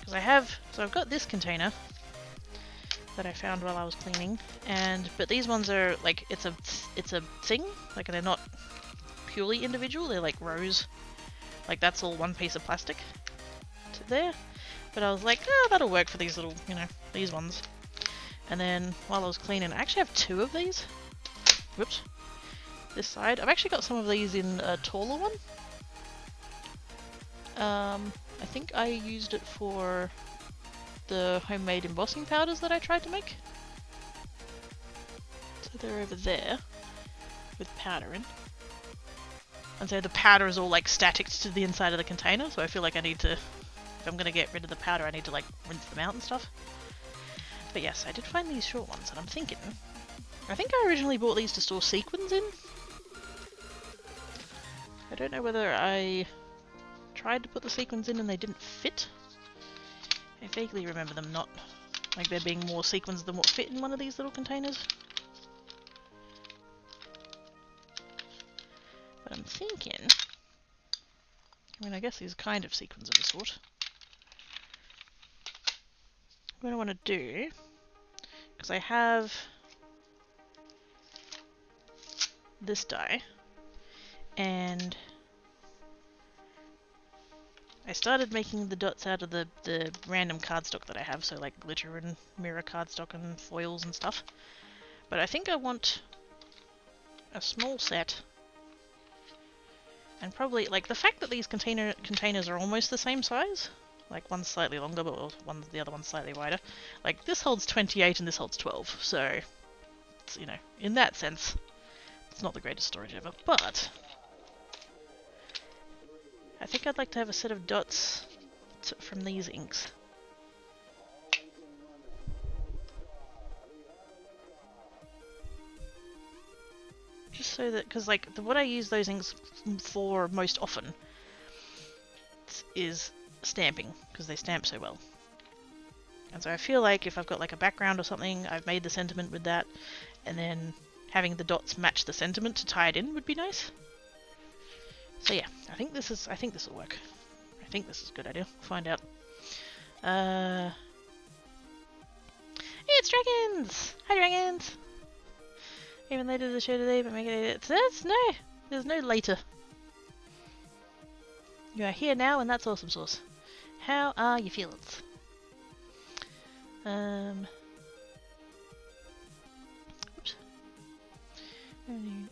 Because so I've got this container that I found while I was cleaning, but these ones are like, it's a thing, like they're not purely individual, they're like rows, like that's all one piece of plastic to there. But I was like, oh, that'll work for these little, these ones. And then while I was cleaning, I actually have 2 of these. Whoops. This side. I've actually got some of these in a taller one. I think I used it for the homemade embossing powders that I tried to make. So they're over there with powder in. And so the powder is all like static to the inside of the container, so I feel like I need to, if I'm going to get rid of the powder, I need to like rinse them out and stuff. But yes, I did find these short ones, and I'm thinking, I think I originally bought these to store sequins in. I don't know whether I tried to put the sequins in and they didn't fit. I vaguely remember them not, like there being more sequins than what fit in one of these little containers. But I'm thinking, I guess these are kind of sequins of a sort. What I want to do, because I have this die, and I started making the dots out of the random cardstock that I have, so like glitter and mirror cardstock and foils and stuff. But I think I want a small set, and probably like the fact that these containers are almost the same size, like one's slightly longer but the other one's slightly wider. Like this holds 28 and this holds 12, so it's, in that sense, it's not the greatest storage ever, but I think I'd like to have a set of dots from these inks. Just so that, because like what I use those inks for most often is stamping, because they stamp so well. And so I feel like if I've got like a background or something, I've made the sentiment with that, and then having the dots match the sentiment to tie it in would be nice. So yeah, I think this will work. I think this is a good idea. We'll find out. Hey, it's dragons! Hi, dragons! Even later the show today, but make it. There's no later. You are here now, and that's awesome sauce. How are your feelings? Oops.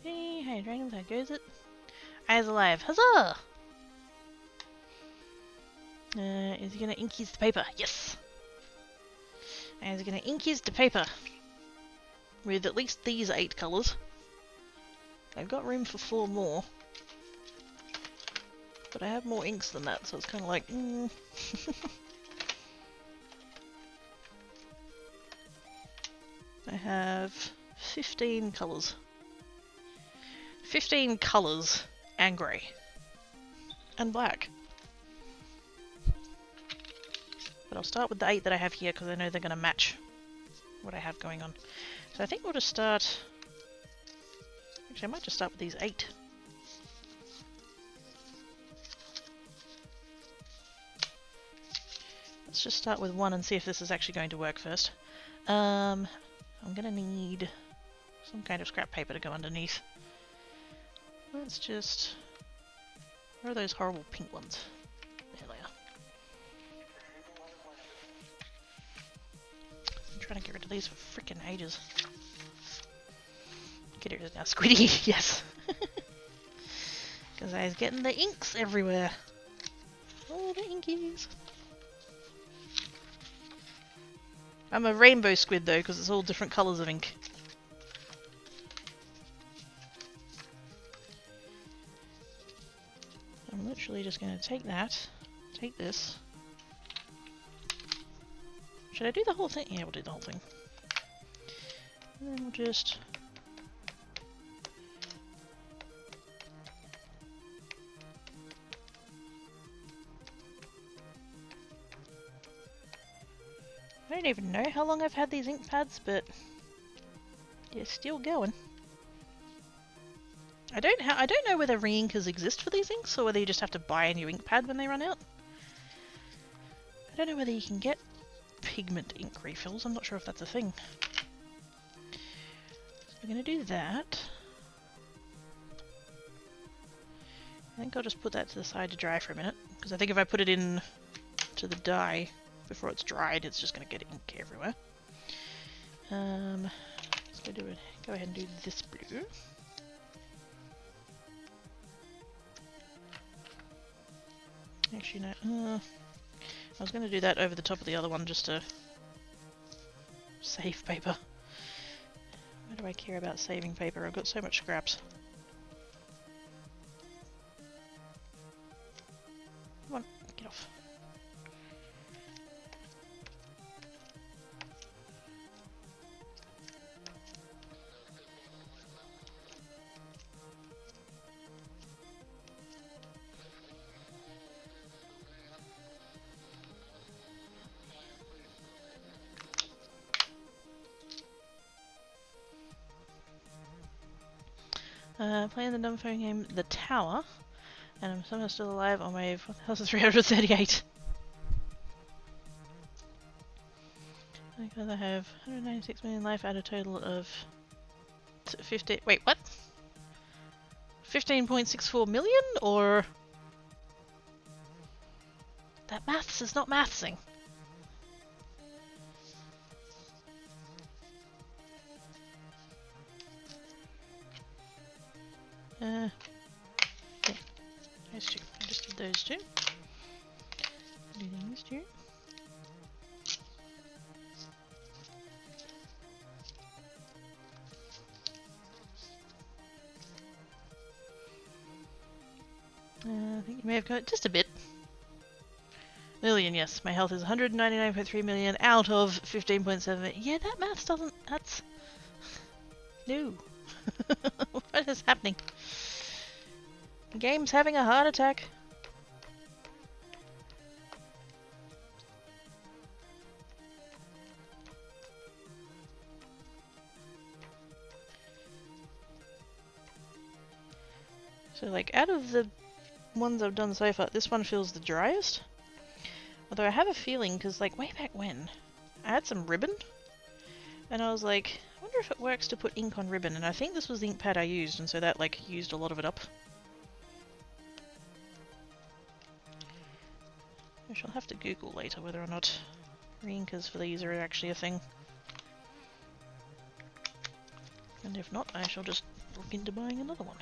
Hey, dragons, how goes it? Eyes alive. Huzzah! Is he gonna ink his paper? Yes! And he's gonna ink his paper with at least these 8 colours. I've got room for 4 more. But I have more inks than that, so it's kind of like, I have 15 colours. 15 colours and grey. And black. But I'll start with the 8 that I have here because I know they're going to match what I have going on. So I think we'll just start... Actually, I might just start with these 8. Let's just start with 1 and see if this is actually going to work first. I'm going to need some kind of scrap paper to go underneath. Let's just... Where are those horrible pink ones? There they are. I'm trying to get rid of these for frickin' ages. Get rid of now, Squiddy! Yes! Because I was getting the inks everywhere. Oh, the inkies! I'm a rainbow squid though, because it's all different colours of ink. I'm literally just going to take that, take this. Should I do the whole thing? Yeah, we'll do the whole thing. And then we'll just... I don't even know how long I've had these ink pads, but they're still going. I don't know whether re-inkers exist for these inks, or whether you just have to buy a new ink pad when they run out. I don't know whether you can get pigment ink refills. I'm not sure if that's a thing. So we're going to do that. I think I'll just put that to the side to dry for a minute, because I think if I put it in to the dye before it's dried, it's just going to get ink everywhere. Let's go ahead and do this blue. Actually, no. I was going to do that over the top of the other one just to save paper. Why do I care about saving paper? I've got so much scraps. Come on, get off. Playing the dumb phone game The Tower, and I'm somehow still alive on my 1338. I gotta have 196 million life at a total of 50. Wait, what? 15.64 million? Or that maths is not mathsing. Yeah, those two. I just did those two. Do these two. I think you may have got just a bit. Million, yes. My health is 199.3 million out of 15.7. Yeah, that maths doesn't. That's. No. What is happening? The game's having a heart attack. So, like, out of the ones I've done so far, this one feels the driest. Although I have a feeling, because, like, way back when, I had some ribbon, and I was like, I wonder if it works to put ink on ribbon, and I think this was the ink pad I used, and so that, like, used a lot of it up. I shall have to Google later whether or not reinkers for these are actually a thing. And if not, I shall just look into buying another one.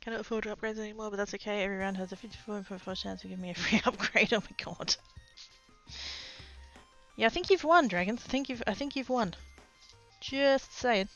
Cannot afford to upgrade anymore, but that's okay. Every round has a 54.4% chance to give me a free upgrade. Oh my god. Yeah, I think you've won, Dragons. I think you've won. Just saying.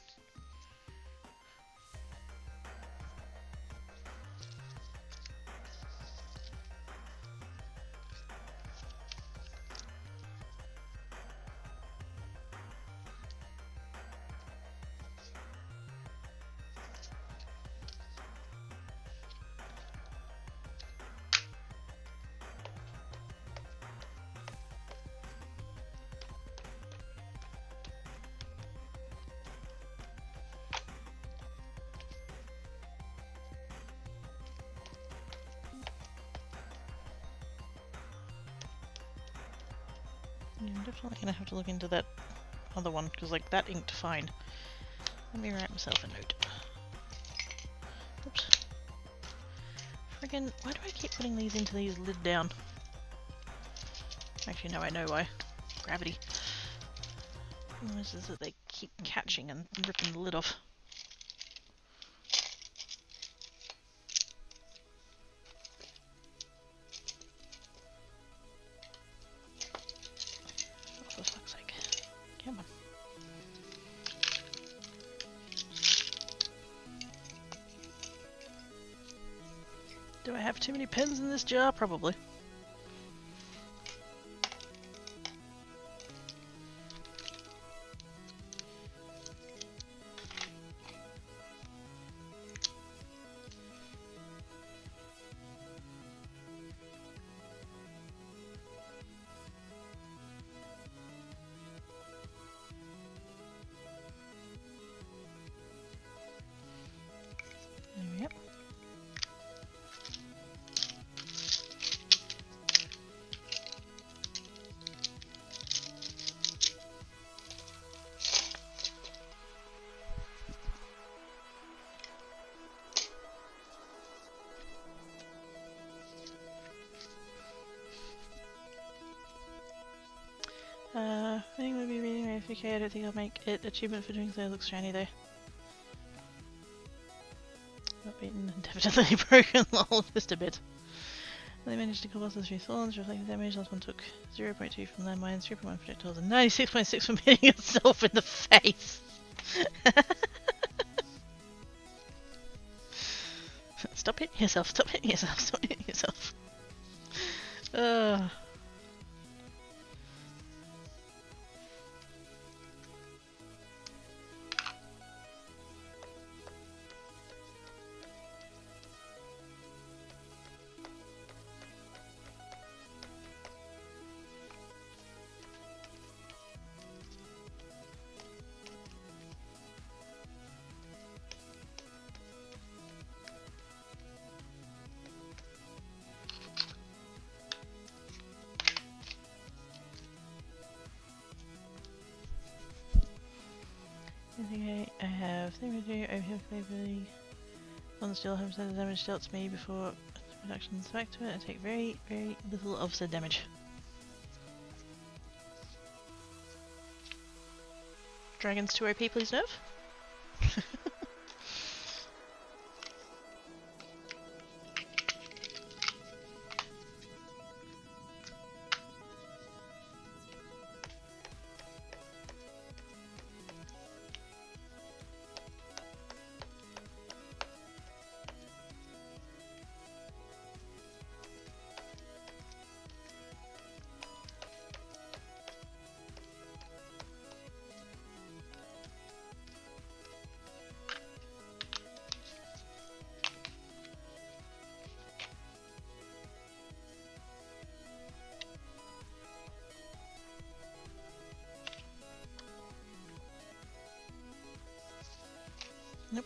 Yeah, I'm definitely gonna have to look into that other one, because like that inked fine. Let me write myself a note. Oops. Friggin', why do I keep putting these into these lid down? Actually, no, I know why. Gravity. This is that they keep catching and ripping the lid off. Oh, for fuck's sake. Come on. Do I have too many pens in this jar? Probably. Yep. Okay, I don't think I'll make it. Achievement for doing so looks shiny though. Not beaten and definitely broken, lol, just a bit. They managed to combust the 3 thorns, reflecting damage. Last one took 0.2 from landmines, 3.1 projectiles, and 96.6 from hitting itself in the face. Stop hitting yourself, stop hitting yourself, stop hitting yourself. Okay, I have thing to do, I have maybe one still have the damage dealt to me before reductions back to it. I take very, very little of said damage. Dragons 2 OP, please nerf. Nope.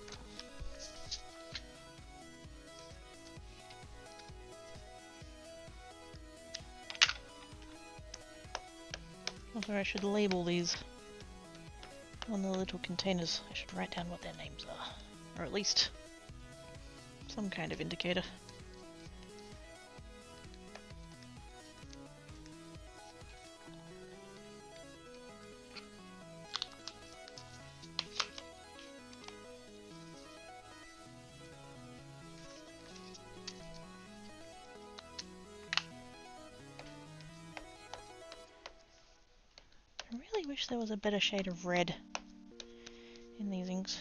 Also, I should label these on the little containers. I should write down what their names are. Or at least some kind of indicator. I really wish there was a better shade of red in these inks.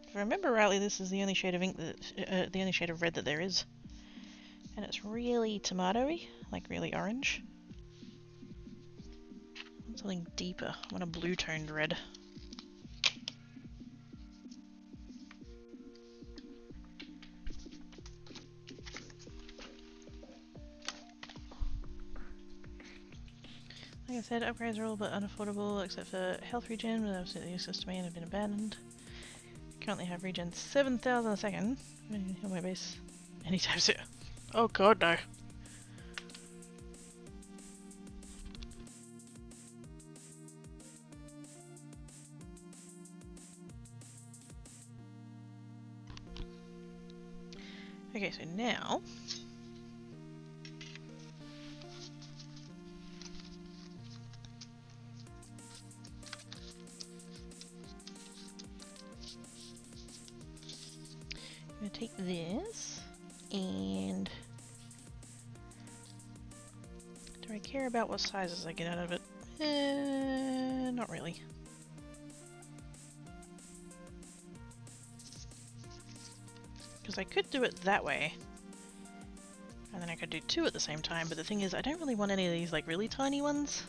If I remember rightly, this is the only shade of ink that, the only shade of red that there is. And it's really tomatoey, like really orange. I want something deeper. I want a blue-toned red. Like I said, upgrades are all but unaffordable, except for health regen, but they're absolutely useless to me and have been abandoned. Currently have regen 7,000 a second. I'm going to heal my base anytime soon. Oh god, no. Okay, so now I'm going to take this and do I care about what sizes I get out of it? Not really. Because I could do it that way, and then I could do 2 at the same time, but the thing is I don't really want any of these like really tiny ones.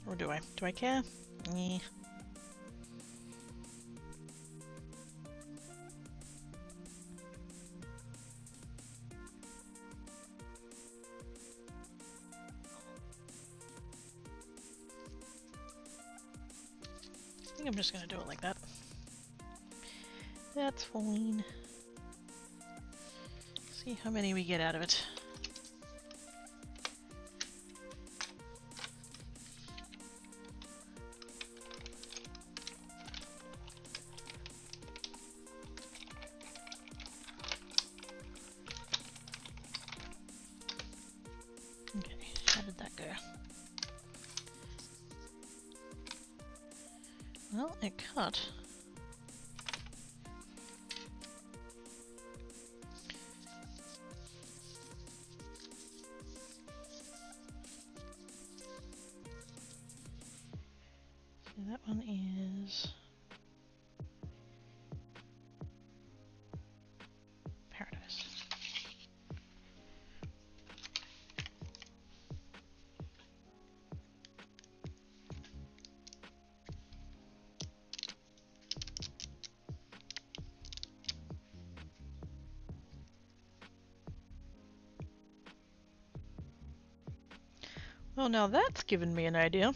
Or do I? Do I care? Yeah. I think I'm just gonna do it like that. That's fine. See how many we get out of it. it cut. So that one is Paradise. Well, now that's given me an idea.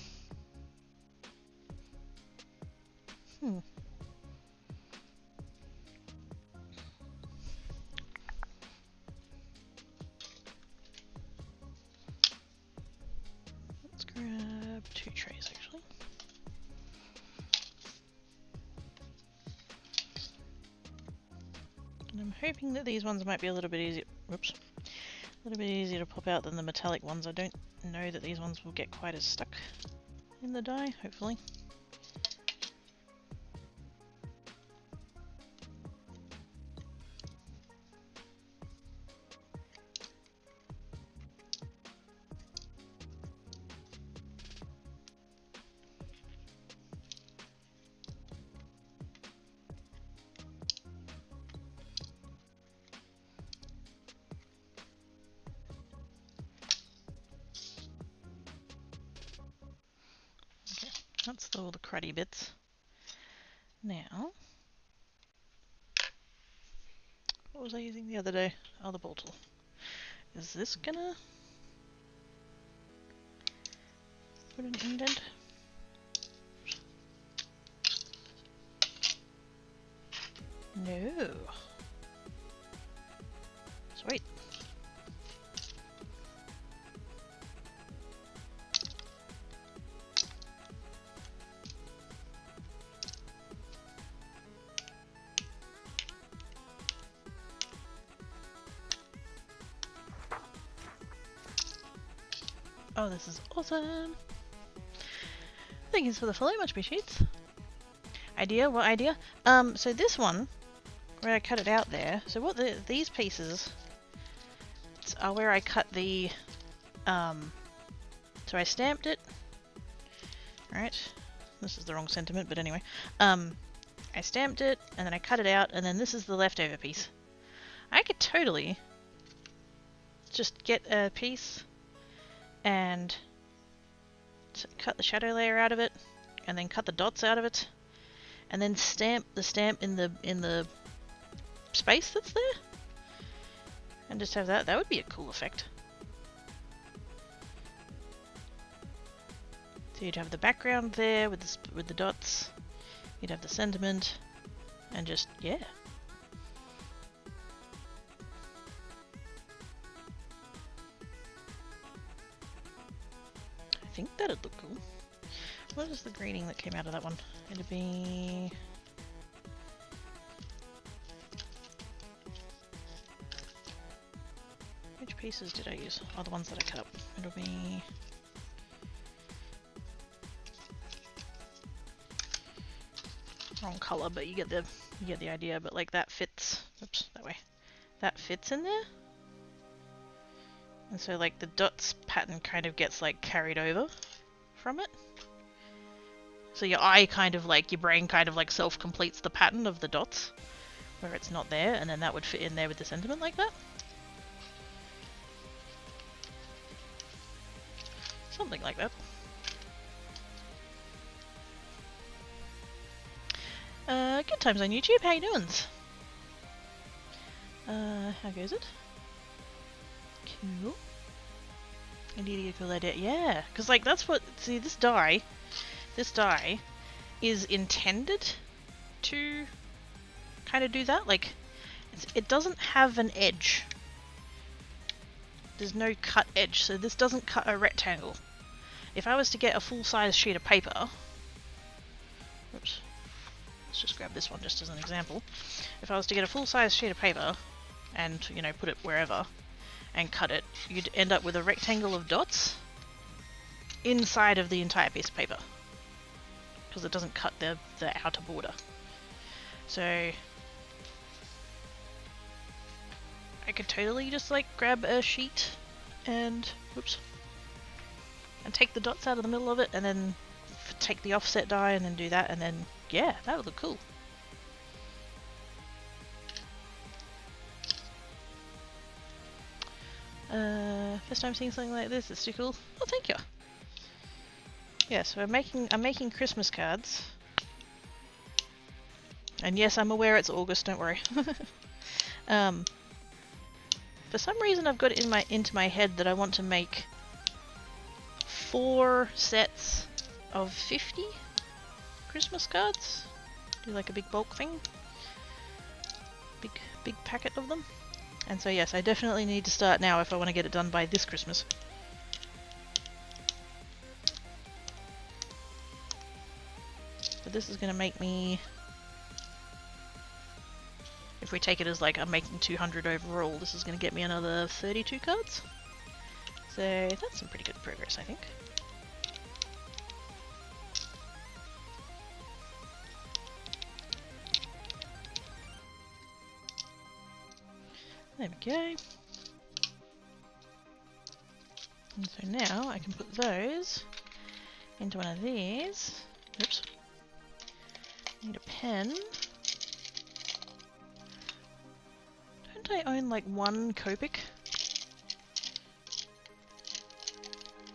Let's grab 2 trays actually. And I'm hoping that these ones might be a little bit easier. Whoops. A little bit easier to pop out than the metallic ones. I don't know that these ones will get quite as stuck in the die, hopefully. That's all the cruddy bits. Now, what was I using the other day? Oh, the ball tool. Is this gonna put an indent? No. Sweet. Oh, this is awesome! Thank you for the follow, much appreciates. Idea? What idea? So this one, where I cut it out there, so what these pieces are where I cut the, so I stamped it, right? This is the wrong sentiment, but anyway. I stamped it, and then I cut it out, and then this is the leftover piece. I could totally just get a piece and cut the shadow layer out of it, and then cut the dots out of it, and then stamp the stamp in the space that's there, and just have that. That would be a cool effect. So you'd have the background there with the dots. You'd have the sentiment, and just yeah. I think that'd look cool. What is the grading that came out of that one? It'd be... Which pieces did I use? Oh, the ones that I cut up. It'll be... Wrong color, but you get the idea. But like that fits. Oops, that way. That fits in there. And so like the dots pattern kind of gets like carried over from it. So your eye kind of like, your brain kind of like self-completes the pattern of the dots where it's not there, and then that would fit in there with the sentiment like that. Something like that. Good times on YouTube, how you doing? How goes it? Cool. Indeed a cool idea. Yeah, because like that's what, see this die is intended to kind of do that. Like it doesn't have an edge. There's no cut edge, so this doesn't cut a rectangle. If I was to get a full-size sheet of paper, oops, let's just grab this one just as an example. If I was to get a full-size sheet of paper and, you know, put it wherever and cut it, you'd end up with a rectangle of dots inside of the entire piece of paper. because it doesn't cut the outer border. So I could totally just like grab a sheet and whoops, and take the dots out of the middle of it, and then take the offset die and then do that, and then yeah, that would look cool. First time seeing something like this, it's too cool. Oh, thank you. Yeah, so I'm making Christmas cards. And yes, I'm aware it's August, don't worry. For some reason I've got it into my head that I want to make 4 sets of 50 Christmas cards. Do like a big bulk thing. Big packet of them. And so yes, I definitely need to start now if I want to get it done by this Christmas. But this is going to make me, if we take it as like I'm making 200 overall, this is going to get me another 32 cards. So that's some pretty good progress, I think. There we go. And so now I can put those into one of these. Oops. Need a pen. Don't I own like one Copic?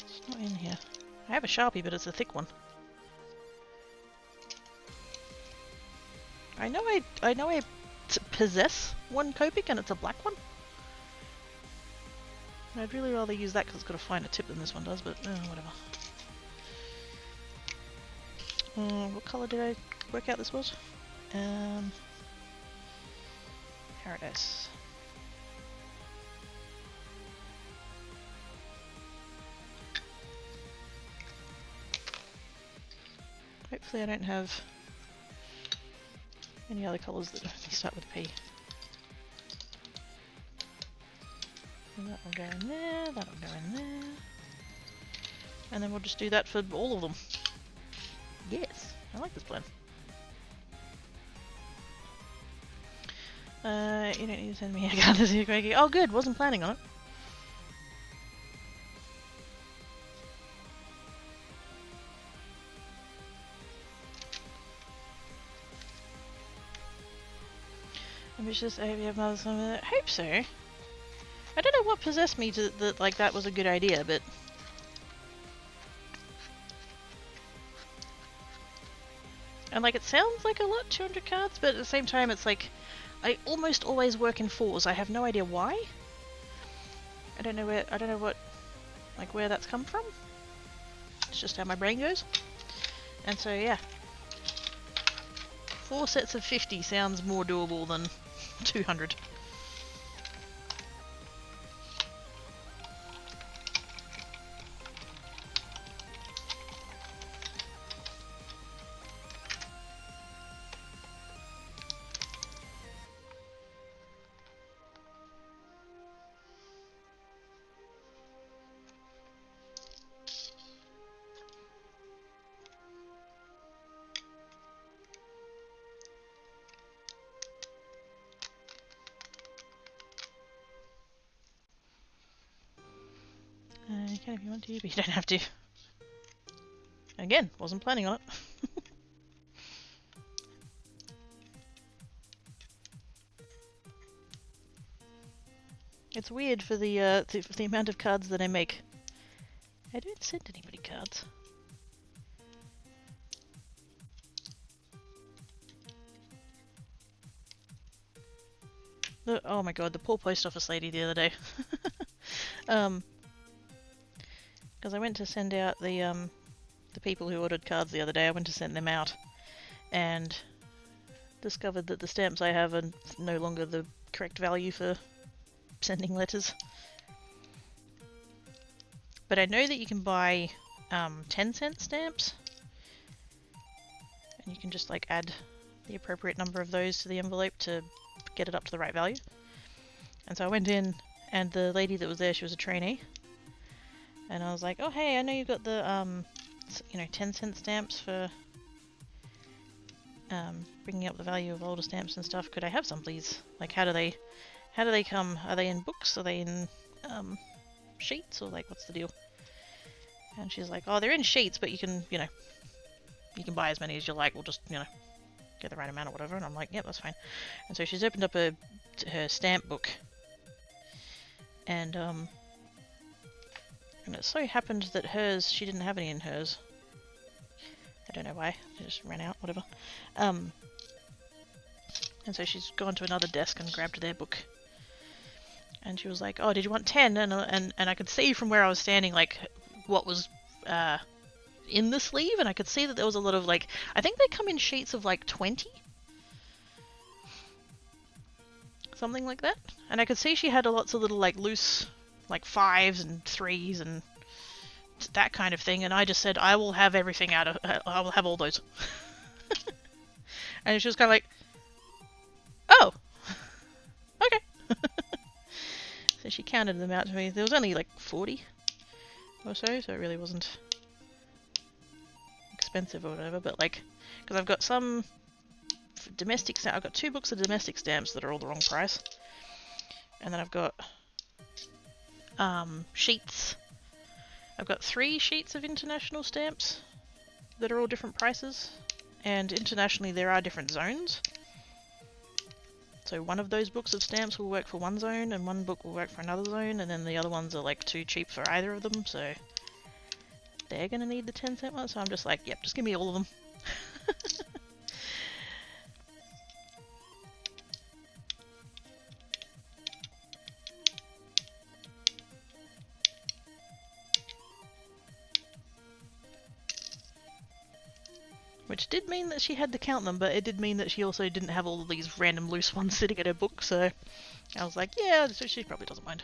It's not in here. I have a Sharpie, but it's a thick one. I know I possess one Copic, and it's a black one. I'd really rather use that because it's got a finer tip than this one does, but whatever. What colour did I work out this was? Paradise. Hopefully I don't have any other colours that start with P. And that will go in there, that will go in there. And then we'll just do that for all of them. Yes, I like this plan. You don't need to send me a card to see Craigie. Oh good, wasn't planning on it. Ambitious, I hope you have another one with it. I hope so. I don't know what possessed me to that like that was a good idea, but and like it sounds like a lot, 200 cards, but at the same time it's like I almost always work in 4s. I have no idea why. I don't know where that's come from. It's just how my brain goes. And so yeah. 4 sets of 50 sounds more doable than 200. You can if you want to, but you don't have to. Again, wasn't planning on it. It's weird for the amount of cards that I make. I don't send anybody cards. Oh my god, the poor post office lady the other day. Because I went to send out the people who ordered cards the other day. I went to send them out, and discovered that the stamps I have are no longer the correct value for sending letters. But I know that you can buy 10-cent stamps, and you can just like add the appropriate number of those to the envelope to get it up to the right value. And so I went in, and the lady that was there, she was a trainee, and I was like, oh hey, I know you've got the 10-cent stamps for bringing up the value of older stamps and stuff. Could I have some, please? Like, how do they come? Are they in books? Are they in sheets? Or like, what's the deal? And she's like, oh, they're in sheets, but you can, you know, you can buy as many as you like. We'll just, you know, get the right amount or whatever. And I'm like, yep, that's fine. And so she's opened up her stamp book, and it so happened that hers, she didn't have any in hers. I don't know why. It just ran out, whatever. And so she's gone to another desk and grabbed their book. And she was like, oh, did you want 10? And I could see from where I was standing, like, what was in the sleeve, and I could see that there was a lot of, like, I think they come in sheets of, like, 20? Something like that. And I could see she had lots of little, like, loose, like, 5s and 3s and that kind of thing, and I just said, I will have everything out of, I will have all those. And she was kind of like, oh, okay. So she counted them out to me. There was only like 40 or so it really wasn't expensive or whatever, but like, because I've got some domestic stamps, I've got 2 books of domestic stamps that are all the wrong price, and then I've got sheets. I've got 3 sheets of international stamps that are all different prices, and internationally there are different zones. So one of those books of stamps will work for one zone, and one book will work for another zone, and then the other ones are like too cheap for either of them, so they're gonna need the 10-cent one, so I'm just like, yep, just give me all of them. Which did mean that she had to count them, but it did mean that she also didn't have all of these random loose ones sitting in her book, so I was like, yeah, so she probably doesn't mind.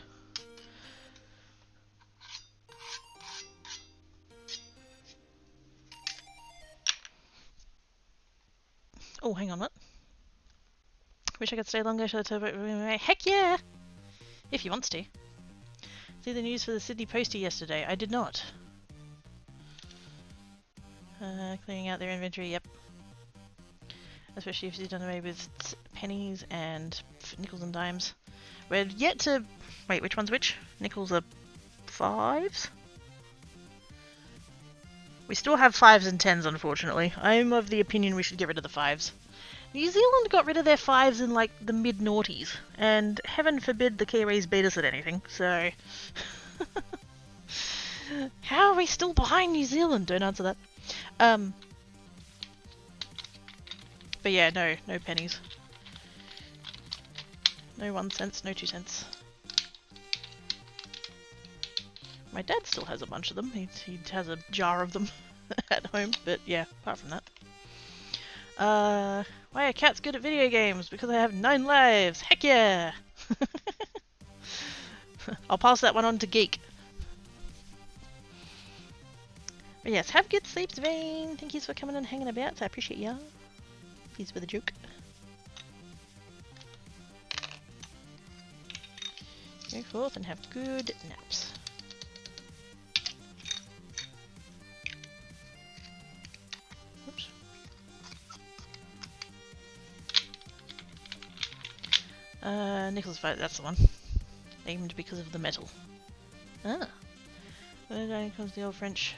Oh, hang on, what? Wish I could stay longer, should I tell about... Heck yeah! If he wants to. See the news for the Sydney Postie yesterday? I did not. Clearing out their inventory, yep. Especially if she's done away with pennies and nickels and dimes. We're yet to... Wait, which one's which? Nickels are 5s? We still have 5s and 10s, unfortunately. I'm of the opinion we should get rid of the 5s. New Zealand got rid of their 5s in, like, the mid-noughties. And heaven forbid the Kiwis beat us at anything, so... How are we still behind New Zealand? Don't answer that. But yeah, no pennies. No 1 cent, no 2 cents. My dad still has a bunch of them. He has a jar of them at home, but yeah, apart from that. Why are cats good at video games? Because I have 9 lives! Heck yeah! I'll pass that one on to Geek. But yes, have good sleeps, Vane. Thank you for coming and hanging about. I appreciate ya. Peace for the joke. Go forth and have good naps. Oops. Nicholas Fight, that's the one. Named because of the metal. Ah. Then comes the old French.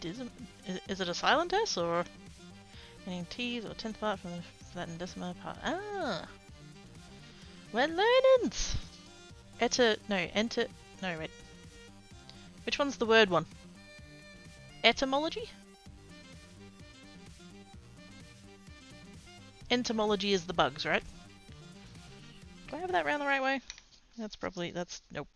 Is it a silent S or meaning T's or 10th part from the Latin decimal part? Ah! We're learnings! No, wait. Which one's the word one? Etymology? Entomology is the bugs, right? Do I have that round the right way? Nope.